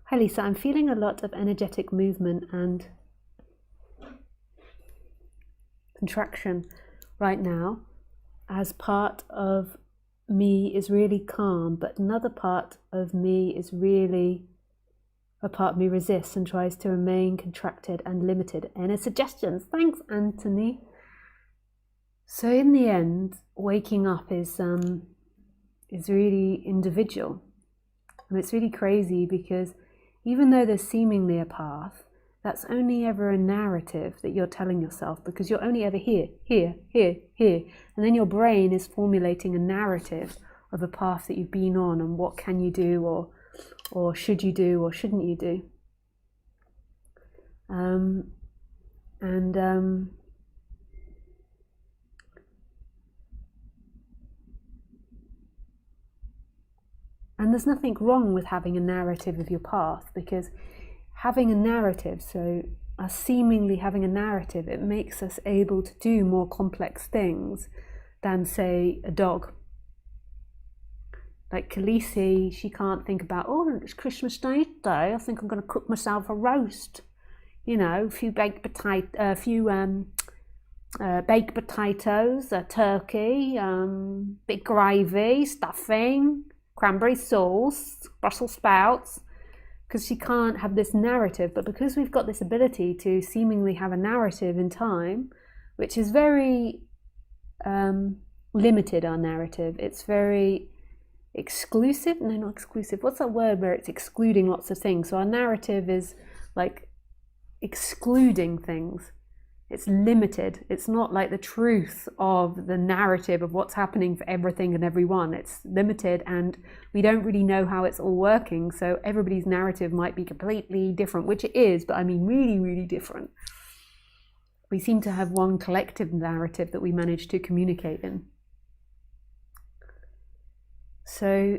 Hi Lisa, I'm feeling a lot of energetic movement and contraction right now, as part of me is really calm, but another part of me is really, a part of me resists and tries to remain contracted and limited. Any suggestions? Thanks, Anthony. So in the end, waking up is really individual, and it's really crazy because even though there's seemingly a path, that's only ever a narrative that you're telling yourself, because you're only ever here, here, here, here. And then your brain is formulating a narrative of a path that you've been on and what can you do, or should you do, or shouldn't you do. And there's nothing wrong with having a narrative of your path, because having a narrative, so us seemingly having a narrative, it makes us able to do more complex things than, say, a dog. Like Khaleesi, she can't think about, oh, it's Christmas Day today, I think I'm going to cook myself a roast. You know, a few baked potatoes, a turkey, bit gravy, stuffing, cranberry sauce, Brussels sprouts, because she can't have this narrative. But because we've got this ability to seemingly have a narrative in time, which is very limited, our narrative, it's very exclusive, no, not exclusive, what's that word where it's excluding lots of things? So our narrative is like excluding things. It's limited. It's not like the truth of the narrative of what's happening for everything and everyone. It's limited, and we don't really know how it's all working. So everybody's narrative might be completely different, which it is, but I mean really, really different. We seem to have one collective narrative that we manage to communicate in. So,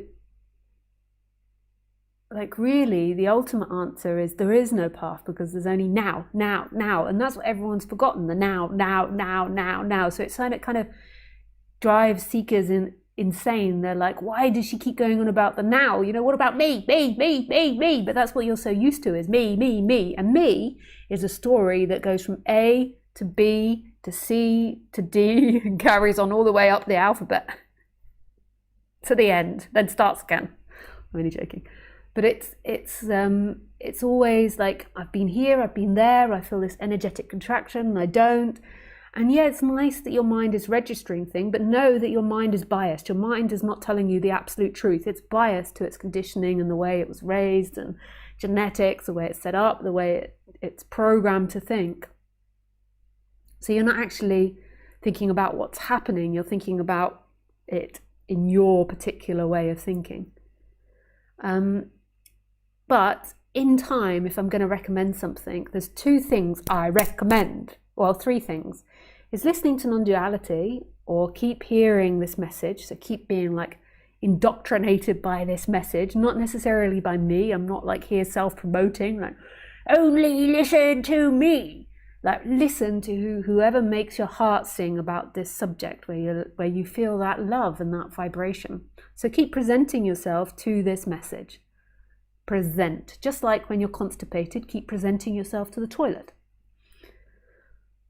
like, really, the ultimate answer is there is no path, because there's only now, now, now. And that's what everyone's forgotten, the now, now, now, now, now. So it's kind of drives seekers insane. They're like, why does she keep going on about the now? You know, what about me, me, me, me, me? But that's what you're so used to, is me, me, me. And me is a story that goes from A to B to C to D and carries on all the way up the alphabet to the end, then starts again. I'm only joking. But it's always like, I've been here, I've been there, I feel this energetic contraction, and I don't. And yeah, it's nice that your mind is registering things, but know that your mind is biased. Your mind is not telling you the absolute truth. It's biased to its conditioning and the way it was raised, and genetics, the way it's set up, the way it's programmed to think. So you're not actually thinking about what's happening, you're thinking about it in your particular way of thinking. But in time, if I'm going to recommend something, there's two things I recommend. Well, three things. Is listening to Non-Duality, or keep hearing this message. So keep being like indoctrinated by this message, not necessarily by me. I'm not like here self-promoting, like only listen to me. Like listen to whoever makes your heart sing about this subject, where you feel that love and that vibration. So keep presenting yourself to this message. Present. Just like when you're constipated, keep presenting yourself to the toilet.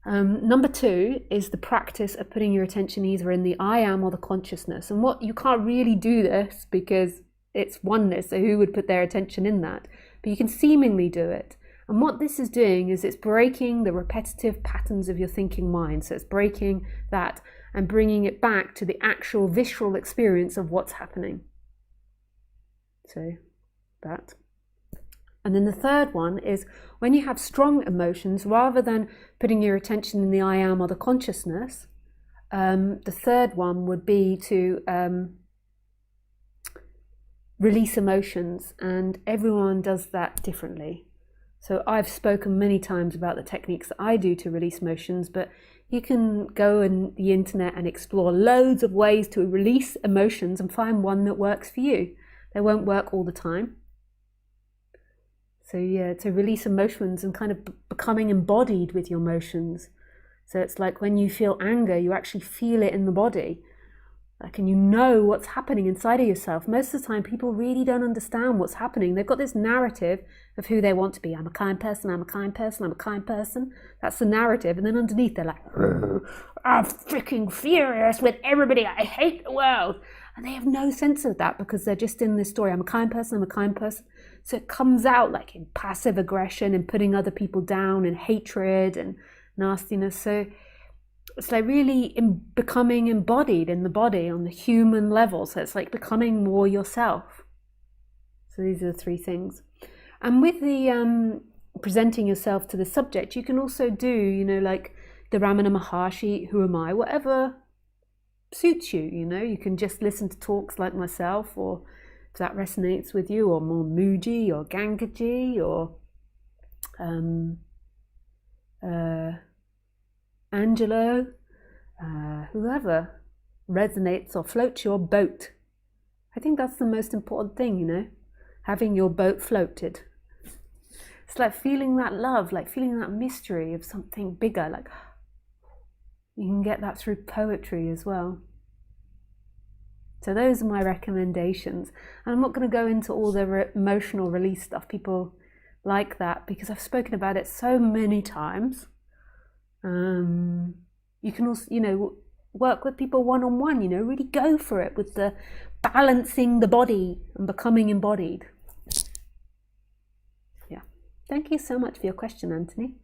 Number two is the practice of putting your attention either in the I am or the consciousness. And what you can't really do this because it's oneness, so who would put their attention in that? But you can seemingly do it. And what this is doing is it's breaking the repetitive patterns of your thinking mind. So it's breaking that and bringing it back to the actual visceral experience of what's happening. So that. And then the third one is when you have strong emotions, rather than putting your attention in the I am or the consciousness, the third one would be to release emotions, and everyone does that differently. So I've spoken many times about the techniques that I do to release emotions, but you can go on the internet and explore loads of ways to release emotions and find one that works for you. They won't work all the time. So yeah, to release emotions and kind of becoming embodied with your emotions. So it's like when you feel anger, you actually feel it in the body. Like, and you know what's happening inside of yourself. Most of the time, people really don't understand what's happening. They've got this narrative of who they want to be. I'm a kind person, I'm a kind person, I'm a kind person. That's the narrative. And then underneath, they're like, I'm freaking furious with everybody. I hate the world. And they have no sense of that because they're just in this story. I'm a kind person, I'm a kind person. So it comes out like in passive aggression and putting other people down and hatred and nastiness. So it's like really becoming embodied in the body on the human level. So it's like becoming more yourself. So these are the three things. And with the presenting yourself to the subject, you can also do, you know, like the Ramana Maharshi, who am I, whatever suits you, you know. You can just listen to talks like myself, or if that resonates with you, or more Muji or Gangaji or Angelo, whoever resonates or floats your boat. I think that's the most important thing, you know, having your boat floated. It's like feeling that love, like feeling that mystery of something bigger. Like, you can get that through poetry as well. So those are my recommendations. And I'm not going to go into all the emotional release stuff. People like that because I've spoken about it so many times. You can also, you know, work with people one-on-one, you know, really go for it with the balancing the body and becoming embodied. Yeah. Thank you so much for your question, Anthony.